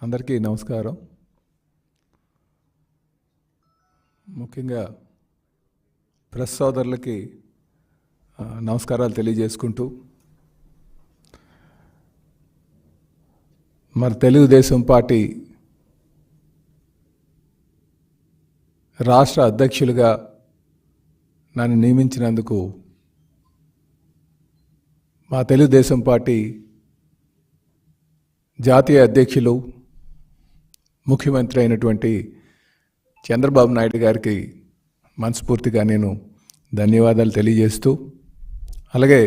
అందరికీ నమస్కారం. ముఖ్యంగా ప్రెస్ సోదరులకి నమస్కారాలు తెలియజేసుకుంటూ, మరి తెలుగుదేశం పార్టీ రాష్ట్ర అధ్యక్షులుగా నన్ను నియమించినందుకు మా తెలుగుదేశం పార్టీ జాతీయ అధ్యక్షులు ముఖ్యమంత్రి అయినటువంటి చంద్రబాబు నాయుడు గారికి మనస్ఫూర్తిగా నేను ధన్యవాదాలు తెలియజేస్తూ, అలాగే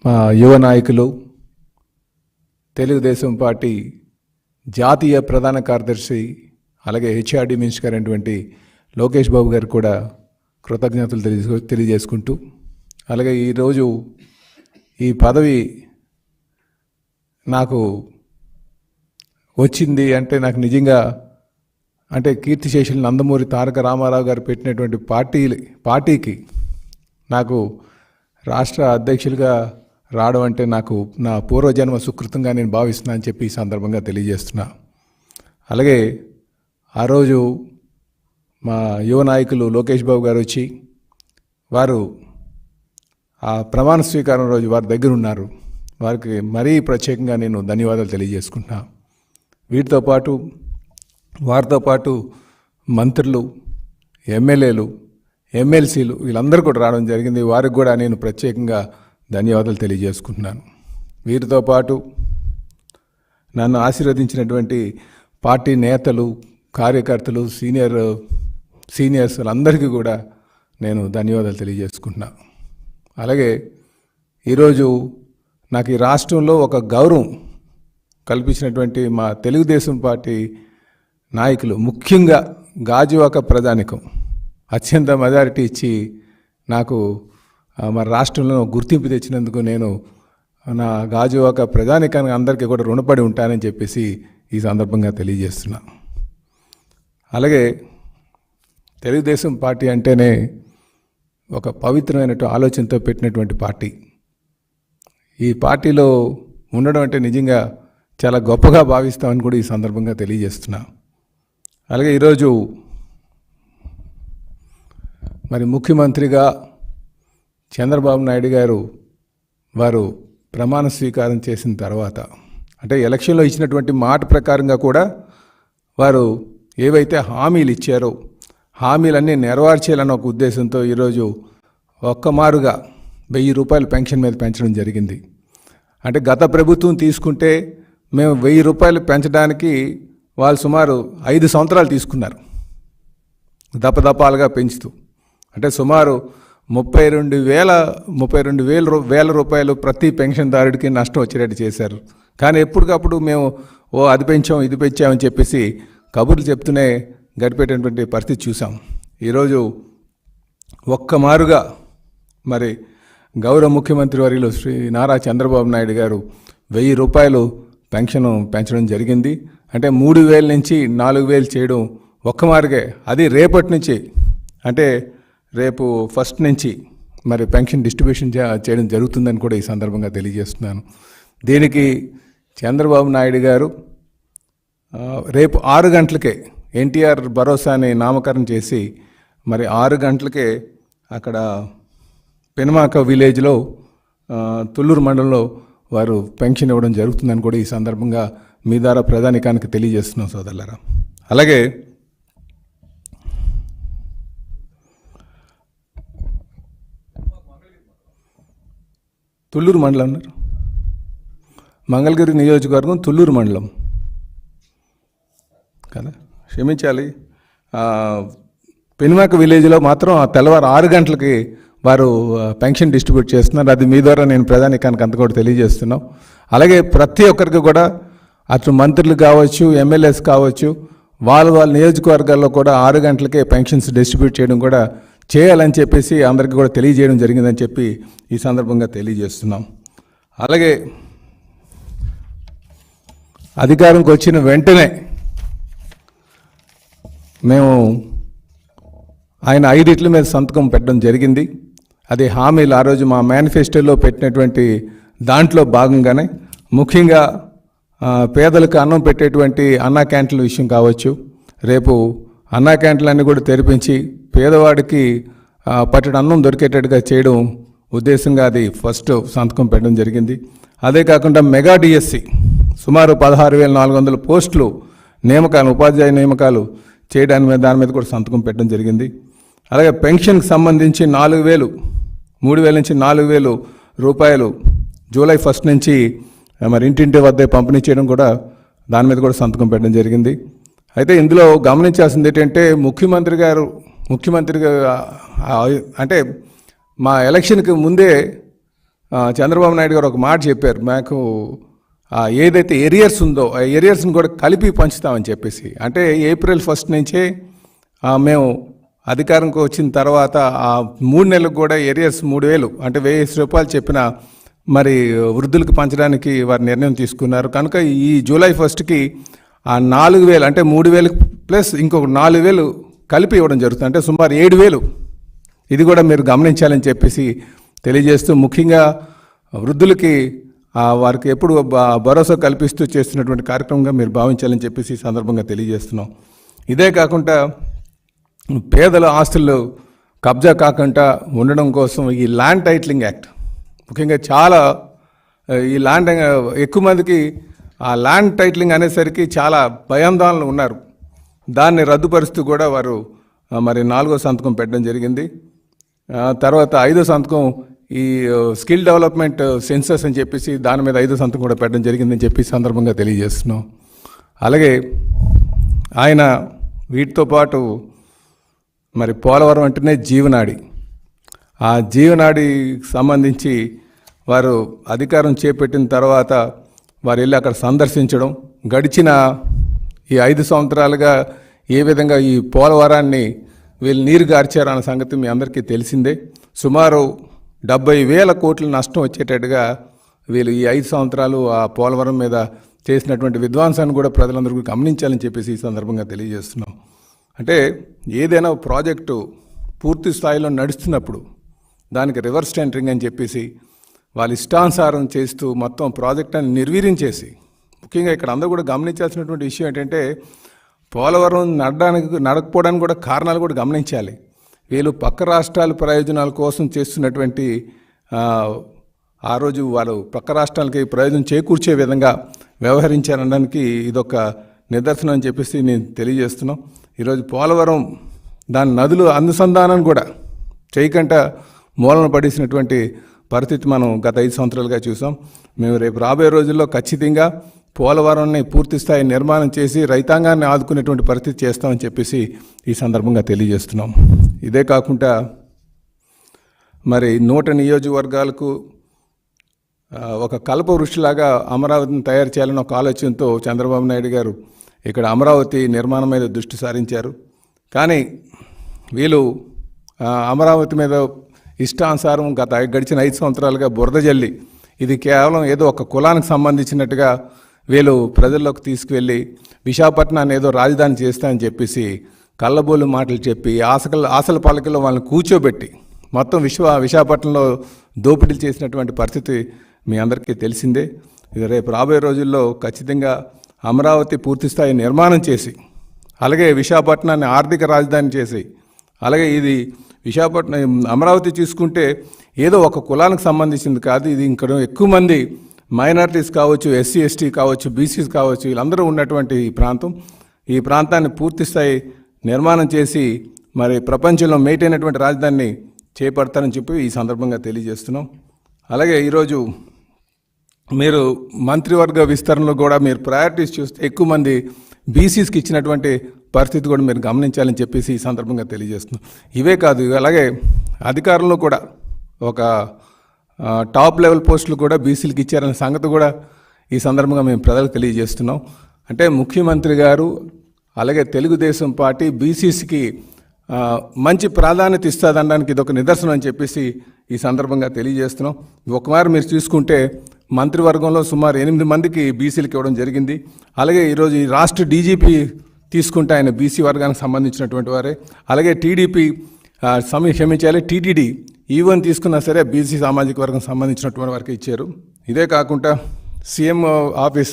మా యువ నాయకులు తెలుగుదేశం పార్టీ జాతీయ ప్రధాన కార్యదర్శి అలాగే హెచ్ఆర్డీ మినిస్టర్ అయినటువంటి లోకేష్ బాబు గారికి కూడా కృతజ్ఞతలు తెలియజేసుకుంటూ, అలాగే ఈరోజు ఈ పదవి నాకు వచ్చింది అంటే నాకు నిజంగా అంటే కీర్తిశేషులు నందమూరి తారక రామారావు గారు పెట్టినటువంటి పార్టీకి నాకు రాష్ట్ర అధ్యక్షులుగా రావడం అంటే నాకు నా పూర్వజన్మ సుకృతంగా నేను భావిస్తున్నా అని చెప్పి ఈ సందర్భంగా తెలియజేస్తున్నా. అలాగే ఆ రోజు మా యువ నాయకులు లోకేష్ బాబు గారు వచ్చి వారు ఆ ప్రమాణ స్వీకారం రోజు వారి దగ్గర ఉన్నారు. వారికి మరీ ప్రత్యేకంగా నేను ధన్యవాదాలు తెలియజేసుకుంటున్నా. వారితో పాటు మంత్రులు, ఎమ్మెల్యేలు, ఎమ్మెల్సీలు వీళ్ళందరూ కూడా రావడం జరిగింది. వారికి కూడా నేను ప్రత్యేకంగా ధన్యవాదాలు తెలియజేసుకుంటున్నాను. వీరితో పాటు నన్ను ఆశీర్వదించినటువంటి పార్టీ నేతలు, కార్యకర్తలు, సీనియర్స్ అందరికీ కూడా నేను ధన్యవాదాలు తెలియజేసుకుంటున్నాను. అలాగే ఈరోజు నాకు ఈ రాష్ట్రంలో ఒక గౌరవం కల్పించినటువంటి మా తెలుగుదేశం పార్టీ నాయకులు, ముఖ్యంగా గాజువాక ప్రజానికం అత్యంత మెజారిటీ ఇచ్చి నాకు మన రాష్ట్రంలో గుర్తింపు తెచ్చినందుకు నేను నా గాజువాక ప్రజానికానికి అందరికీ కూడా రుణపడి ఉంటానని చెప్పేసి ఈ సందర్భంగా తెలియజేస్తున్నా. అలాగే తెలుగుదేశం పార్టీ అంటేనే ఒక పవిత్రమైనటువంటి ఆలోచనతో పెట్టినటువంటి పార్టీ. ఈ పార్టీలో ఉండడం అంటే నిజంగా చాలా గొప్పగా భావిస్తామని కూడా ఈ సందర్భంగా తెలియజేస్తున్నా. అలాగే ఈరోజు మరి ముఖ్యమంత్రిగా చంద్రబాబు నాయుడు గారు వారు ప్రమాణ స్వీకారం చేసిన తర్వాత అంటే ఎలక్షన్లో ఇచ్చినటువంటి మాట ప్రకారంగా కూడా వారు ఏవైతే హామీలు ఇచ్చారో హామీలన్నీ నెరవేర్చేయాలన్న ఒక ఉద్దేశంతో ఈరోజు ఒక్కమారుగా 1000 రూపాయలు పెన్షన్ మీద పెంచడం జరిగింది. అంటే గత ప్రభుత్వం తీసుకుంటే మేము 1000 రూపాయలు పెంచడానికి వాళ్ళు సుమారు 5 సంవత్సరాలు తీసుకున్నారు, దపదపాలుగా పెంచుతూ. అంటే సుమారు 32,000 రూపాయలు ప్రతి పెన్షన్దారుడికి నష్టం వచ్చేటట్టు చేశారు. కానీ ఎప్పటికప్పుడు మేము అది పెంచాం ఇది పెంచామని చెప్పేసి కబుర్లు చెప్తూనే గడిపేటటువంటి పరిస్థితి చూసాం. ఈరోజు ఒక్కమారుగా మరి గౌరవ ముఖ్యమంత్రి వర్యులు శ్రీ నారా చంద్రబాబు నాయుడు గారు 1000 రూపాయలు పెన్షన్ పెంచడం జరిగింది. అంటే 3,000 నుంచి 4,000 చేయడం ఒక్కమారుగే. అది రేపటి నుంచి అంటే రేపు 1 నుంచి మరి పెన్షన్ డిస్ట్రిబ్యూషన్ చేయడం జరుగుతుందని కూడా ఈ సందర్భంగా తెలియజేస్తున్నాను. దీనికి చంద్రబాబు నాయుడు గారు రేపు 6 గంటలకే ఎన్టీఆర్ భరోసాని నామకరణం చేసి మరి 6 గంటలకే అక్కడ పెనుమాక విలేజ్లో తుళ్ళూరు మండలంలో వారు పెన్షన్ ఇవ్వడం జరుగుతుందని కూడా ఈ సందర్భంగా మీ ద్వారా ప్రధానికానికి తెలియజేస్తున్నాం సోదరులారా. అలాగే తుళ్ళూరు మండలం అన్నారు, మంగళగిరి నియోజకవర్గం తుళ్ళూరు మండలం కదా, క్షమించాలి. పెనుమాక విలేజ్లో మాత్రం తెల్లవారు 6 గంటలకి వారు పెన్షన్ డిస్ట్రిబ్యూట్ చేస్తున్నారు. అది మీ ద్వారా నేను ప్రధానికానికి అంత కూడా తెలియజేస్తున్నాం. అలాగే ప్రతి ఒక్కరికి కూడా అటు మంత్రులు కావచ్చు, ఎమ్మెల్యేస్ కావచ్చు, వాళ్ళ నియోజకవర్గాల్లో కూడా 6 గంటలకే పెన్షన్స్ డిస్ట్రిబ్యూట్ చేయడం కూడా చేయాలని చెప్పేసి అందరికీ కూడా తెలియజేయడం జరిగిందని చెప్పి ఈ సందర్భంగా తెలియజేస్తున్నాం. అలాగే అధికారంకి వచ్చిన వెంటనే మేము ఆయన 5 మీద సంతకం పెట్టడం జరిగింది. అది హామీలు ఆ రోజు మా మేనిఫెస్టోలో పెట్టినటువంటి దాంట్లో భాగంగానే ముఖ్యంగా పేదలకు అన్నం పెట్టేటువంటి అన్నా క్యాంటీన్ల విషయం కావచ్చు, రేపు అన్నా క్యాంటీన్లన్నీ కూడా తెరిపించి పేదవాడికి పట్టెడు అన్నం దొరికేటట్టుగా చేయడం ఉద్దేశంగా అది ఫస్ట్ సంతకం పెట్టడం జరిగింది. అదే కాకుండా మెగా డిఎస్సి సుమారు 16,400 పోస్టులు నియామకాలు, ఉపాధ్యాయ నియామకాలు చేయడానికి దాని మీద కూడా సంతకం పెట్టడం జరిగింది. అలాగే పెన్షన్కి సంబంధించి 4,000 3,000 నుంచి 4,000 రూపాయలు జూలై 1 నుంచి మరి ఇంటింటి వద్దే పంపిణీ చేయడం కూడా దాని మీద కూడా సంతకం పెట్టడం జరిగింది. అయితే ఇందులో గమనించాల్సింది ఏంటంటే ముఖ్యమంత్రిగా అంటే మా ఎలక్షన్కి ముందే చంద్రబాబు నాయుడు గారు ఒక మాట చెప్పారు, మాకు ఏదైతే ఏరియర్స్ ఉందో ఆ ఏరియర్స్ని కూడా కలిపి పంచుతామని చెప్పేసి. అంటే ఏప్రిల్ 1 నుంచే మేము అధికారంకి వచ్చిన తర్వాత ఆ 3 నెలలకు కూడా ఏరియర్స్ 3,000 అంటే 1,000 రూపాయలు చెప్పిన మరి వృద్ధులకు పంచడానికి వారు నిర్ణయం తీసుకున్నారు. కనుక ఈ జూలై 1కి ఆ 4,000 అంటే 3,000 ప్లస్ ఇంకొక 4,000 కలిపి ఇవ్వడం జరుగుతుంది. అంటే సుమారు 7,000. ఇది కూడా మీరు గమనించాలని చెప్పేసి తెలియజేస్తూ, ముఖ్యంగా వృద్ధులకి వారికి ఎప్పుడు భరోసా కల్పిస్తూ చేస్తున్నటువంటి కార్యక్రమంగా మీరు భావించాలని చెప్పేసి ఈ సందర్భంగా తెలియజేస్తున్నాం. ఇదే కాకుండా పేదల ఆస్తులు కబ్జా కాకుండా ఉండడం కోసం ఈ ల్యాండ్ టైటిలింగ్ యాక్ట్, ముఖ్యంగా చాలా ఈ ల్యాండ్ ఎక్కువ మందికి ఆ ల్యాండ్ టైటిలింగ్ అనేసరికి చాలా భయాందోళనలు ఉన్నారు. దాన్ని రద్దుపరుస్తూ కూడా వారు మరి 4వ సంతకం పెట్టడం జరిగింది. తర్వాత 5వ సంతకం ఈ స్కిల్ డెవలప్మెంట్ సెన్సస్ అని చెప్పేసి దాని మీద 5వ సంతకం కూడా పెట్టడం జరిగిందని చెప్పి సందర్భంగా తెలియజేస్తున్నాం. అలాగే ఆయన వీటితో పాటు మరి పోలవరం అంటేనే జీవనాడి, ఆ జీవనాడికి సంబంధించి వారు అధికారం చేపట్టిన తర్వాత వారు వెళ్ళి అక్కడ సందర్శించడం, గడిచిన ఈ 5 సంవత్సరాలుగా ఏ విధంగా ఈ పోలవరాన్ని వీళ్ళు నీరు గార్చారు అన్న సంగతి మీ అందరికీ తెలిసిందే. సుమారు 70,000 కోట్ల నష్టం వచ్చేటట్టుగా వీళ్ళు ఈ 5 సంవత్సరాలు ఆ పోలవరం మీద చేసినటువంటి విధ్వంసాన్ని కూడా ప్రజలందరికీ గమనించాలని చెప్పేసి ఈ సందర్భంగా తెలియజేస్తున్నాం. అంటే ఏదైనా ప్రాజెక్టు పూర్తి స్థాయిలో నడుస్తున్నప్పుడు దానికి రివర్స్ టెండరింగ్ అని చెప్పేసి వాళ్ళు ఇష్టానుసారం చేస్తూ మొత్తం ప్రాజెక్ట్ అని నిర్వీర్యం చేసి, ముఖ్యంగా ఇక్కడ అందరూ కూడా గమనించాల్సినటువంటి విషయం ఏంటంటే పోలవరం నడకపోవడానికి కూడా కారణాలు కూడా గమనించాలి. వీళ్ళు పక్క రాష్ట్రాల ప్రయోజనాల కోసం చేస్తున్నటువంటి ఆ రోజు వాళ్ళు పక్క రాష్ట్రాలకి ప్రయోజనం చేకూర్చే విధంగా వ్యవహరించారనడానికి ఇదొక నిదర్శనం అని చెప్పేసి నేను తెలియజేస్తున్నాం. ఈరోజు పోలవరం దాని నదులు అనుసంధానం కూడా చేయకుండా మూలన పడేసినటువంటి పరిస్థితి మనం గత 5 సంవత్సరాలుగా చూసాం. మేము రేపు రాబోయే రోజుల్లో ఖచ్చితంగా పోలవరాన్ని పూర్తి స్థాయి నిర్మాణం చేసి రైతాంగాన్ని ఆదుకునేటువంటి పరిస్థితి చేస్తామని చెప్పేసి ఈ సందర్భంగా తెలియజేస్తున్నాం. ఇదే కాకుండా మరి 100 నియోజకవర్గాలకు ఒక కల్ప వృష్టిలాగా అమరావతిని తయారు చేయాలని ఒక ఆలోచనతో చంద్రబాబు నాయుడు గారు ఇక్కడ అమరావతి నిర్మాణం మీద దృష్టి సారించారు. కానీ వీళ్ళు అమరావతి మీద ఇష్టానుసారం గడిచిన 5 సంవత్సరాలుగా బురద జల్లి ఇది కేవలం ఏదో ఒక కులానికి సంబంధించినట్టుగా వీళ్ళు ప్రజల్లోకి తీసుకువెళ్ళి విశాఖపట్నాన్ని ఏదో రాజధాని చేస్తామని చెప్పేసి కళ్ళబోలు మాటలు చెప్పి ఆశల పలకలో వాళ్ళని కూర్చోబెట్టి మొత్తం విశాఖపట్నంలో దోపిడీలు చేసినటువంటి పరిస్థితి మీ అందరికీ తెలిసిందే. ఇది రేపు రాబోయే రోజుల్లో ఖచ్చితంగా అమరావతి పూర్తిస్థాయి నిర్మాణం చేసి, అలాగే విశాఖపట్నాన్ని ఆర్థిక రాజధాని చేసి, అలాగే ఇది విశాఖపట్నం అమరావతి చూసుకుంటే ఏదో ఒక కులానికి సంబంధించింది కాదు, ఇది ఇంకా ఎక్కువ మంది మైనారిటీస్ కావచ్చు, ఎస్సీ ఎస్టీ కావచ్చు, బీసీస్ కావచ్చు, వీళ్ళందరూ ఉన్నటువంటి ఈ ప్రాంతాన్ని పూర్తిస్థాయి నిర్మాణం చేసి మరి ప్రపంచంలో మేటైనటువంటి రాజధానిని చేపడతారని చెప్పి ఈ సందర్భంగా తెలియజేస్తున్నాం. అలాగే ఈరోజు మీరు మంత్రివర్గ విస్తరణలో కూడా మీరు ప్రయారిటీస్ చూస్తే ఎక్కువ మంది బీసీస్కి ఇచ్చినటువంటి పరిస్థితి కూడా మీరు గమనించాలని చెప్పేసి ఈ సందర్భంగా తెలియజేస్తున్నాం. ఇవే కాదు, అలాగే అధికారంలో కూడా ఒక టాప్ లెవెల్ పోస్టులు కూడా బీసీలకు ఇచ్చారనే సంగతి కూడా ఈ సందర్భంగా మేము ప్రజలకు తెలియజేస్తున్నాం. అంటే ముఖ్యమంత్రి గారు అలాగే తెలుగుదేశం పార్టీ బీసీసీకి మంచి ప్రాధాన్యత ఇస్తుందనడానికి ఇది ఒక నిదర్శనం అని చెప్పేసి ఈ సందర్భంగా తెలియజేస్తున్నాం. ఒకమారు మీరు చూసుకుంటే మంత్రివర్గంలో సుమారు 8 మందికి బీసీలకు ఇవ్వడం జరిగింది. అలాగే ఈరోజు ఈ రాష్ట్ర డీజీపీ తీసుకుంటే ఆయన బీసీ వర్గానికి సంబంధించినటువంటి వారే. అలాగే టీడీపీ క్షమించాలి టీటీడీ ఈవెన్ తీసుకున్నా సరే బీసీ సామాజిక వర్గం సంబంధించినటువంటి వారికి ఇచ్చారు. ఇదే కాకుండా సీఎం ఆఫీస్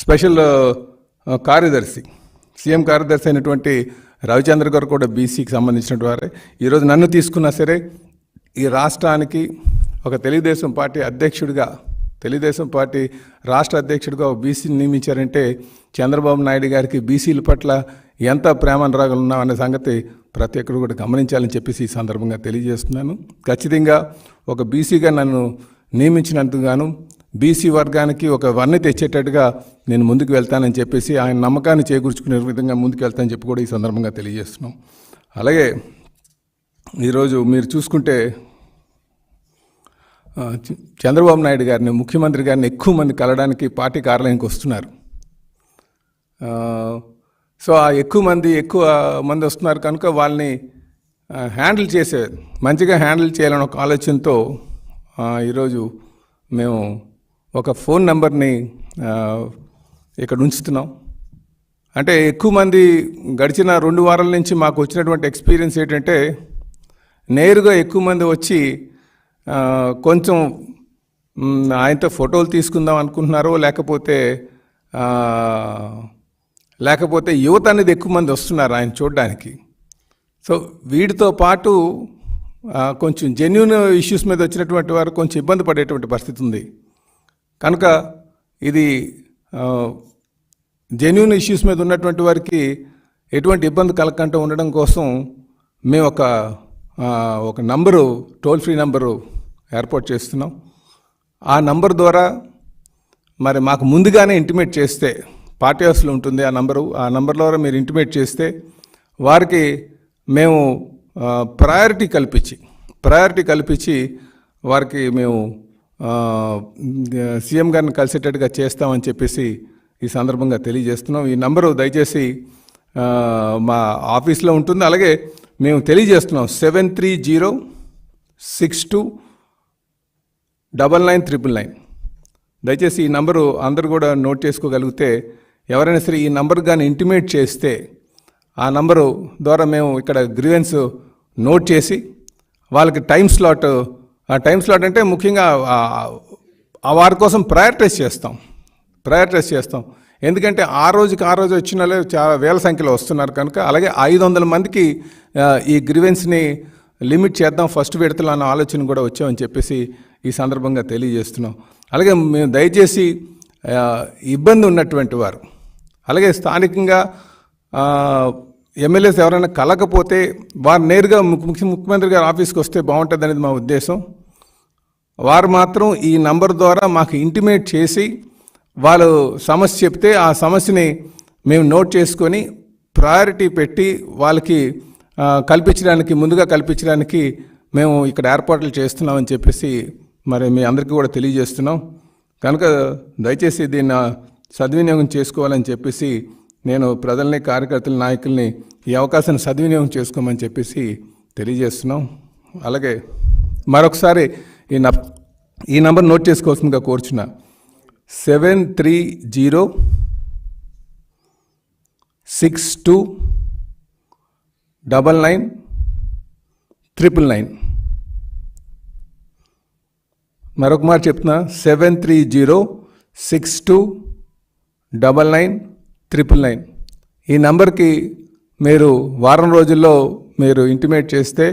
స్పెషల్ కార్యదర్శి, సీఎం కార్యదర్శి అయినటువంటి రవిచంద్ర గారు కూడా బీసీకి సంబంధించినటువంటి వారే. ఈరోజు నన్ను తీసుకున్నా సరే ఈ రాష్ట్రానికి ఒక తెలుగుదేశం పార్టీ అధ్యక్షుడిగా, తెలుగుదేశం పార్టీ రాష్ట్ర అధ్యక్షుడిగా ఒక బీసీని నియమించారంటే చంద్రబాబు నాయుడు గారికి బీసీల పట్ల ఎంత ప్రేమనురాగాలు ఉన్నామనే సంగతి ప్రతి ఒక్కరు కూడా గమనించాలని చెప్పేసి ఈ సందర్భంగా తెలియజేస్తున్నాను. ఖచ్చితంగా ఒక బీసీగా నన్ను నియమించినందుకు గాను బీసీ వర్గానికి ఒక వన్నె తెచ్చేటట్టుగా నేను ముందుకు వెళ్తానని చెప్పేసి ఆయన నమ్మకాన్ని చేకూర్చుకునే విధంగా ముందుకు వెళ్తానని చెప్పి కూడా ఈ సందర్భంగా తెలియజేస్తున్నాం. అలాగే ఈరోజు మీరు చూసుకుంటే చంద్రబాబు నాయుడు గారిని, ముఖ్యమంత్రి గారిని ఎక్కువ మంది కలవడానికి పార్టీ కార్యాలయానికి వస్తున్నారు. సో ఆ ఎక్కువ మంది వస్తున్నారు కనుక వాళ్ళని మంచిగా హ్యాండిల్ చేయాలని ఒక ఆలోచనతో ఈరోజు మేము ఒక ఫోన్ నెంబర్ని ఇక్కడ ఉంచుతున్నాం. అంటే ఎక్కువ మంది గడిచిన 2 వారాల నుంచి మాకు వచ్చినటువంటి ఎక్స్పీరియన్స్ ఏంటంటే నేరుగా ఎక్కువ మంది వచ్చి కొంచెం ఆయనతో ఫోటోలు తీసుకుందాం అనుకుంటున్నారో లేకపోతే యువత అనేది ఎక్కువ మంది వస్తున్నారు ఆయన చూడడానికి. సో వీటితో పాటు కొంచెం జెన్యూన్ ఇష్యూస్ మీద వచ్చినటువంటి వారు కొంచెం ఇబ్బంది పడేటువంటి పరిస్థితి ఉంది. కనుక ఇది జెన్యూన్ ఇష్యూస్ మీద ఉన్నటువంటి వారికి ఎటువంటి ఇబ్బంది కలగకుండా ఉండడం కోసం మేము ఒక నంబరు, టోల్ ఫ్రీ నంబరు ఏర్పాటు చేస్తున్నాం. ఆ నంబర్ ద్వారా మరి మాకు ముందుగానే ఇంటిమేట్ చేస్తే, పార్టీ హౌస్లో ఉంటుంది ఆ నంబర్ ద్వారా మీరు ఇంటిమేట్ చేస్తే వారికి మేము ప్రయారిటీ కల్పించి వారికి మేము సీఎం గారిని కలిసేటట్టుగా చేస్తామని చెప్పేసి ఈ సందర్భంగా తెలియజేస్తున్నాం. ఈ నంబరు దయచేసి మా ఆఫీస్లో ఉంటుంది. అలాగే మేము తెలియజేస్తున్నాం 7306299999. దయచేసి ఈ నంబరు అందరూ కూడా నోట్ చేసుకోగలిగితే ఎవరైనా సరే ఈ నంబర్ కానీ ఇంటిమేట్ చేస్తే ఆ నంబరు ద్వారా మేము ఇక్కడ గ్రీవెన్స్ నోట్ చేసి వాళ్ళకి టైం స్లాట్ అంటే ముఖ్యంగా వారి కోసం ప్రయారిటైజ్ చేస్తాం. ఎందుకంటే ఆ రోజు వచ్చిన వాళ్ళు చాలా వేల సంఖ్యలో వస్తున్నారు కనుక. అలాగే 500 మందికి ఈ గ్రీవెన్స్ని లిమిట్ చేద్దాం ఫస్ట్ విడతలో అన్న ఆలోచన కూడా వచ్చామని చెప్పేసి ఈ సందర్భంగా తెలియజేస్తున్నాం. అలాగే మేము దయచేసి ఇబ్బంది ఉన్నటువంటి వారు, అలాగే స్థానికంగా ఎమ్మెల్యేస్ ఎవరైనా కలకపోతే వారు నేరుగా ముఖ్యమంత్రి గారి ఆఫీస్కి వస్తే బాగుంటుంది అనేది మా ఉద్దేశం. వారు మాత్రం ఈ నంబర్ ద్వారా మాకు ఇంటిమేట్ చేసి వాళ్ళు సమస్య చెప్తే ఆ సమస్యని మేము నోట్ చేసుకొని ప్రయారిటీ పెట్టి వాళ్ళకి ముందుగా కల్పించడానికి మేము ఇక్కడ ఏర్పాట్లు చేస్తున్నామని చెప్పేసి మరి మీ అందరికీ కూడా తెలియజేస్తున్నాం. కనుక దయచేసి దీన్ని సద్వినియోగం చేసుకోవాలని చెప్పేసి నేను ప్రజల్ని, కార్యకర్తల, నాయకుల్ని ఈ అవకాశాన్ని సద్వినియోగం చేసుకోమని చెప్పేసి తెలియజేస్తున్నాం. అలాగే మరొకసారి ఈ నంబర్ నోట్ చేసుకోవాల్సిందిగా కోరుచున్నా. 7306299999. మరొక మాట చెప్తున్నా, 7306299999. ఈ నంబర్కి మీరు వారం రోజుల్లో మీరు ఇంటిమేట్ చేస్తే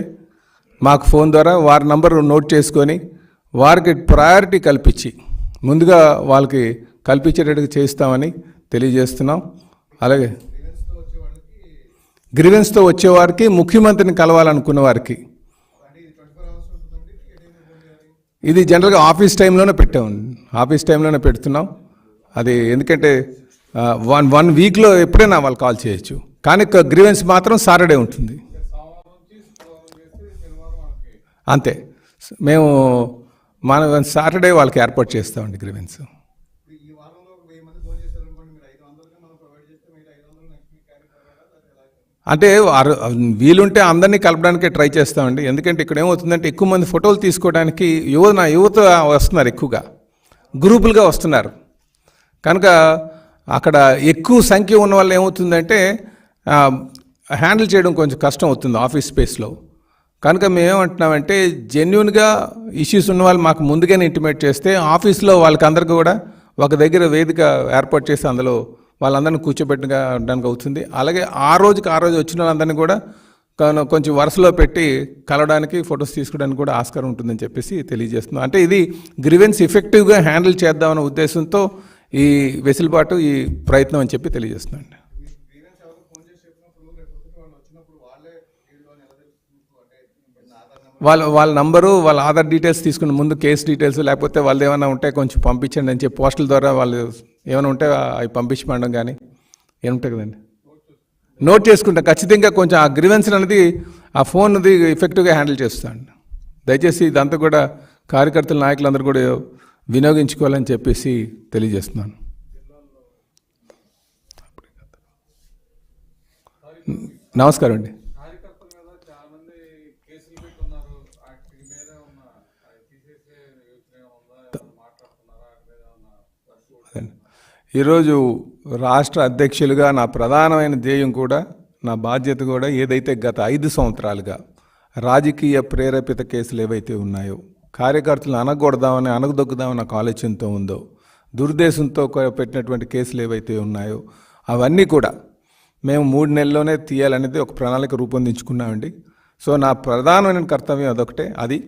మాకు ఫోన్ ద్వారా వారి నంబరు నోట్ చేసుకొని వారికి ప్రయారిటీ కల్పించి ముందుగా వాళ్ళకి కల్పించేటట్టుగా చేస్తామని తెలియజేస్తున్నాం. అలాగే గ్రీవెన్స్తో వచ్చేవారికి, ముఖ్యమంత్రిని కలవాలనుకున్న వారికి ఇది జనరల్గా ఆఫీస్ టైంలోనే పెడుతున్నాం. అది ఎందుకంటే వన్ వీక్లో ఎప్పుడైనా వాళ్ళు కాల్ చేయొచ్చు, కానీ గ్రీవెన్స్ మాత్రం సాటర్డే ఉంటుంది. అంతే, మేము మన సాటర్డే వాళ్ళకి ఏర్పాటు చేస్తామండి గ్రీవెన్స్. అంటే వీలుంటే అందరినీ కలపడానికే ట్రై చేస్తామండి. ఎందుకంటే ఇక్కడ ఏమవుతుందంటే ఎక్కువ మంది ఫోటోలు తీసుకోవడానికి యువత వస్తున్నారు, ఎక్కువగా గ్రూపులుగా వస్తున్నారు. కనుక అక్కడ ఎక్కువ సంఖ్య ఉన్న వాళ్ళు ఏమవుతుందంటే హ్యాండిల్ చేయడం కొంచెం కష్టం అవుతుంది ఆఫీస్ స్పేస్లో. కనుక మేమేమంటున్నామంటే జెన్యూన్గా ఇష్యూస్ ఉన్న వాళ్ళు మాకు ముందుగానే ఇంటిమేట్ చేస్తే ఆఫీస్లో వాళ్ళకందరికీ కూడా ఒక దగ్గర వేదిక ఏర్పాటు చేసి అందులో వాళ్ళందరినీ కూర్చోబెట్టడానికి అవుతుంది. అలాగే ఆ రోజు వచ్చిన వాళ్ళందరినీ కూడా కొంచెం వరుసలో పెట్టి కలవడానికి, ఫొటోస్ తీసుకోవడానికి కూడా ఆస్కారం ఉంటుందని చెప్పేసి తెలియజేస్తున్నాం. అంటే ఇది గ్రీవెన్స్ ఎఫెక్టివ్గా హ్యాండిల్ చేద్దామనే ఉద్దేశంతో ఈ వెసులుబాటు, ఈ ప్రయత్నం అని చెప్పి తెలియజేస్తున్నాను. వాళ్ళ నంబరు, వాళ్ళ ఆధార్ డీటెయిల్స్ తీసుకుని ముందు కేసు డీటెయిల్స్, లేకపోతే వాళ్ళు ఏమైనా ఉంటే కొంచెం పంపించండి అని చెప్పి పోస్టల్ ద్వారా వాళ్ళు ఏమైనా ఉంటే అవి పంపించమండం కానీ ఏముంటాయి కదండి, నోట్ చేసుకుంటాం. ఖచ్చితంగా కొంచెం ఆ గ్రీవెన్స్ అనేది ఆ ఫోన్ది ఎఫెక్టివ్గా హ్యాండిల్ చేస్తాను. దయచేసి ఇదంతా కూడా కార్యకర్తల, నాయకులందరూ కూడా వినియోగించుకోవాలని చెప్పేసి తెలియజేస్తున్నాను. నమస్కారం అండి. ఈరోజు రాష్ట్ర అధ్యక్షులుగా నా ప్రధానమైన ధ్యేయం కూడా, నా బాధ్యత కూడా ఏదైతే గత 5 సంవత్సరాలుగా రాజకీయ ప్రేరేపిత కేసులు ఏవైతే ఉన్నాయో, కార్యకర్తలను అనగదొక్కుదామని నాకు ఆలోచనతో ఉందో, దురుద్దేశంతో పెట్టినటువంటి కేసులు ఏవైతే ఉన్నాయో అవన్నీ కూడా మేము 3 నెలల్లోనే తీయాలనేది ఒక ప్రణాళిక రూపొందించుకున్నామండి. సో నా ప్రధానమైన కర్తవ్యం అదొకటే. అది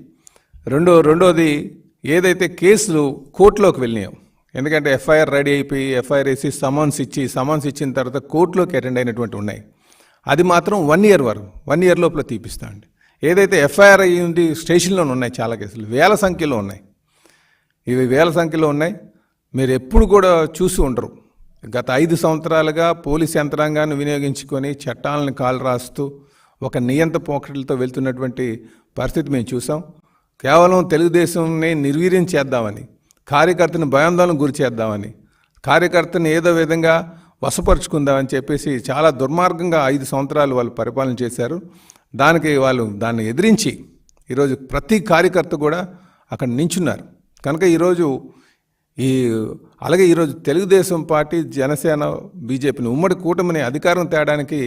రెండోది ఏదైతే కేసులు కోర్టులోకి వెళ్ళినాయో, ఎందుకంటే ఎఫ్ఐఆర్ రెడీ అయిపోయి ఎఫ్ఐఆర్ వేసి సమన్స్ ఇచ్చిన తర్వాత కోర్టులోకి అటెండ్ అయినటువంటి ఉన్నాయి. అది మాత్రం 1 ఇయర్ వరకు, 1 ఇయర్ లోపల తీపిస్తామండి. ఏదైతే ఎఫ్ఐఆర్ అయ్యింది స్టేషన్లోనే ఉన్నాయి, చాలా కేసులు వేల సంఖ్యలో ఉన్నాయి. ఇవి వేల సంఖ్యలో ఉన్నాయి. మీరు ఎప్పుడు కూడా చూసి ఉండరు. గత 5 సంవత్సరాలుగా పోలీస్ యంత్రాంగాన్ని వినియోగించుకొని చట్టాలను కాలు రాస్తూ ఒక నియంత పోకడలతో వెళ్తున్నటువంటి పరిస్థితి మేము చూసాం. కేవలం తెలుగుదేశంని నిర్వీర్యం చేద్దామని, కార్యకర్తని భయాందోళనకు గురి చేద్దామని, కార్యకర్తని ఏదో విధంగా వశపరుచుకుందామని చెప్పేసి చాలా దుర్మార్గంగా 5 సంవత్సరాలు వాళ్ళు పరిపాలన చేశారు. దాన్ని ఎదిరించి ఈరోజు ప్రతి కార్యకర్త కూడా అక్కడ నించున్నారు. కనుక అలాగే ఈరోజు తెలుగుదేశం పార్టీ, జనసేన, బీజేపీని ఉమ్మడి కూటమిని అధికారం తేడానికి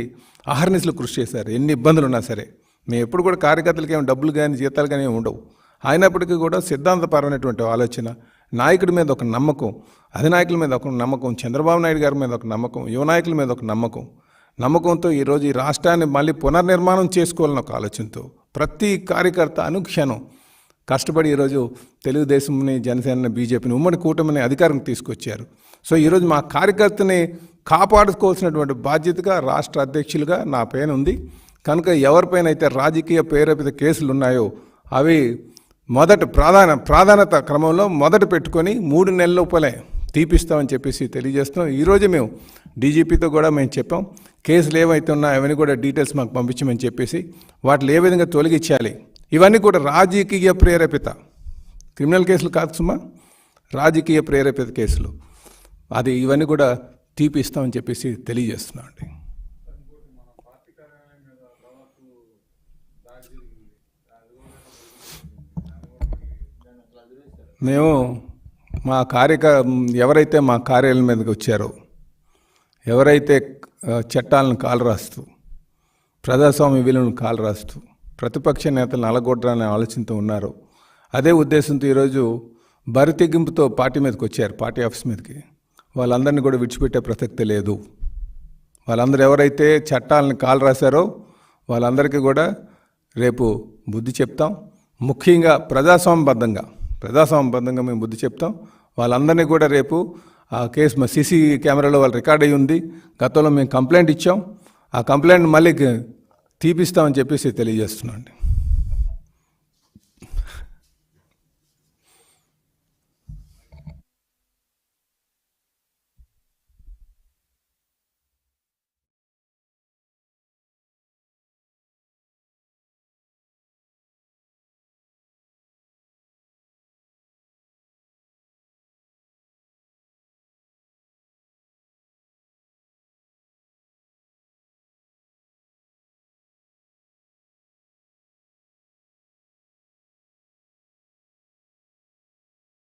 అహర్నిశలు కృషి చేశారు. ఎన్ని ఇబ్బందులు ఉన్నా సరే మేము ఎప్పుడు కూడా కార్యకర్తలకి ఏమి డబ్బులు కానీ జీతాలు కానీ ఉండవు. అయినప్పటికీ కూడా సిద్ధాంతపరమైనటువంటి ఆలోచన, నాయకుడి మీద ఒక నమ్మకం, అధినాయకుల మీద ఒక నమ్మకం, చంద్రబాబు నాయుడు గారి మీద ఒక నమ్మకం, యువ నాయకుల మీద ఒక నమ్మకంతో ఈరోజు ఈ రాష్ట్రాన్ని మళ్ళీ పునర్నిర్మాణం చేసుకోవాలని ఒక ఆలోచనతో ప్రతి కార్యకర్త అనుక్షణం కష్టపడి ఈరోజు తెలుగుదేశంని, జనసేనని, బీజేపీని ఉమ్మడి కూటమిని అధికారం తీసుకొచ్చారు. సో ఈరోజు మా కార్యకర్తని కాపాడుకోవాల్సినటువంటి బాధ్యతగా రాష్ట్ర అధ్యక్షులుగా నా పైన ఉంది. కనుక ఎవరిపైన అయితే రాజకీయ ప్రేరేపిత కేసులు ఉన్నాయో అవి ప్రాధాన్యత క్రమంలో మొదట పెట్టుకొని 3 నెలల లోపలే తీపిస్తామని చెప్పేసి తెలియజేస్తున్నాం. ఈరోజు మేము డీజీపీతో కూడా మేము చెప్పాం, కేసులు ఏవైతే ఉన్నాయో అవన్నీ కూడా డీటెయిల్స్ మాకు పంపించమని చెప్పేసి, వాటిని ఏ విధంగా తొలగించాలి, ఇవన్నీ కూడా రాజకీయ ప్రేరేపిత క్రిమినల్ కేసులు కాదు సుమా, రాజకీయ ప్రేరేపిత కేసులు, ఇవన్నీ కూడా తీపిస్తామని చెప్పేసి తెలియజేస్తున్నాం అండి. మేము ఎవరైతే మా కార్యాలయం మీదకి వచ్చారో, ఎవరైతే చట్టాలను కాలు రాస్తూ, ప్రజాస్వామ్య విలువలను కాలు రాస్తూ ప్రతిపక్ష నేతలను అలగొట్టాలనే ఆలోచనతో ఉన్నారో, అదే ఉద్దేశంతో ఈరోజు బరితెగింపుతో పార్టీ మీదకి వచ్చారు, పార్టీ ఆఫీస్ మీదకి, వాళ్ళందరినీ కూడా విడిచిపెట్టే ప్రసక్తి లేదు. వాళ్ళందరూ ఎవరైతే చట్టాలను కాలు రాశారో వాళ్ళందరికీ కూడా రేపు బుద్ధి చెప్తాం. ముఖ్యంగా ప్రజాస్వామ్యబద్ధంగా మేము బుద్ధి చెప్తాం. వాళ్ళందరినీ కూడా రేపు ఆ కేసు మా సీసీ కెమెరాలో వాళ్ళు రికార్డ్ అయ్యి ఉంది. గతంలో మేము కంప్లైంట్ ఇచ్చాం, ఆ కంప్లైంట్ మళ్ళీ తీపిస్తామని చెప్పేసి తెలియజేస్తున్నాం అండి.